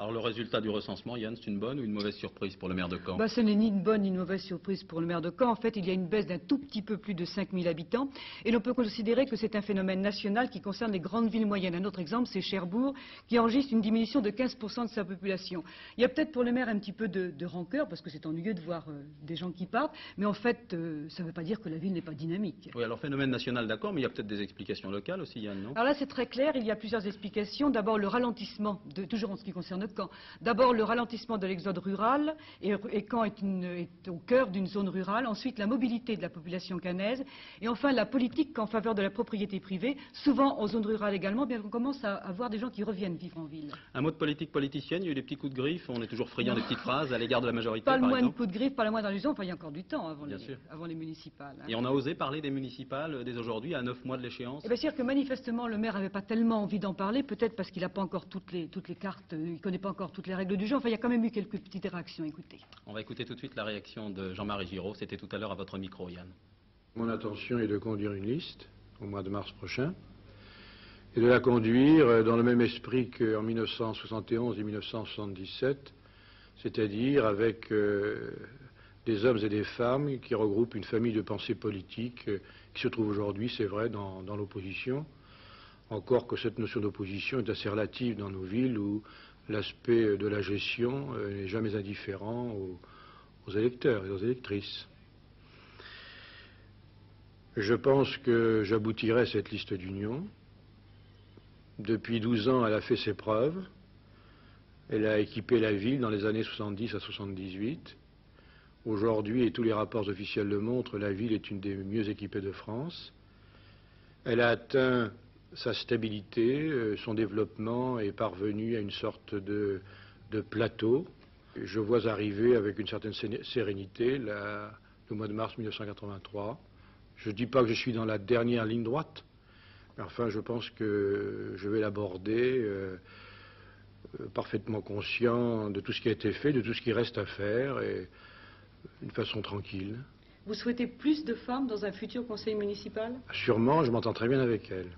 Alors le résultat du recensement, Yann, c'est une bonne ou une mauvaise surprise pour le maire de Caen? Ce n'est ni une bonne ni une mauvaise surprise pour le maire de Caen. En fait, il y a une baisse d'un tout petit peu plus de 5000 habitants. Et l'on peut considérer que c'est un phénomène national qui concerne les grandes villes moyennes. Un autre exemple, c'est Cherbourg, qui enregistre une diminution de 15% de sa population. Il y a peut-être pour le maire un petit peu de rancœur, parce que c'est ennuyeux de voir des gens qui partent. Mais en fait, ça ne veut pas dire que la ville n'est pas dynamique. Oui, alors phénomène national, d'accord, mais il y a peut-être des explications locales aussi, Yann, non? Alors là, c'est très clair, il y a plusieurs explications. D'abord, le ralentissement, toujours en ce qui concerne Caen. D'abord, le ralentissement de l'exode rural, et Caen est au cœur d'une zone rurale. Ensuite, la mobilité de la population caennaise. Et enfin, la politique en faveur de la propriété privée, souvent en zone rurale également, bien qu'on commence à voir des gens qui reviennent vivre en ville. Un mot de politique politicienne, il y a eu des petits coups de griffe, on est toujours friand des petites phrases à l'égard de la majorité, Pas le par moins de exemple. coups de griffe, pas le moins d'allusion, enfin il y a encore du temps avant les municipales. Et on a osé parler des municipales dès aujourd'hui, à 9 mois de l'échéance? Eh bien, c'est-à-dire que manifestement, le maire n'avait pas tellement envie d'en parler, peut-être parce qu'il n'a pas encore toutes les cartes, il ne connaît pas encore toutes les règles du jeu. Enfin, il y a quand même eu quelques petites réactions, écoutez. On va écouter tout de suite la réaction de Jean-Marie Giraud, c'était tout à l'heure à votre micro, Yann. Mon intention est de conduire une liste au mois de mars prochain, et de la conduire dans le même esprit qu'en 1971 et 1977, c'est-à-dire avec des hommes et des femmes qui regroupent une famille de pensée politique qui se trouve aujourd'hui, c'est vrai, dans l'opposition. Encore que cette notion d'opposition est assez relative dans nos villes où l'aspect de la gestion n'est jamais indifférent aux électeurs et aux électrices. Je pense que j'aboutirai à cette liste d'union. Depuis 12 ans, elle a fait ses preuves. Elle a équipé la ville dans les années 70 à 78. Aujourd'hui, et tous les rapports officiels le montrent, la ville est une des mieux équipées de France. Elle a atteint sa stabilité, son développement est parvenu à une sorte de plateau. Je vois arriver avec une certaine sérénité le mois de mars 1983. Je ne dis pas que je suis dans la dernière ligne droite, mais enfin je pense que je vais l'aborder parfaitement conscient de tout ce qui a été fait, de tout ce qui reste à faire, et d'une façon tranquille. Vous souhaitez plus de femmes dans un futur conseil municipal? Sûrement, je m'entends très bien avec elles.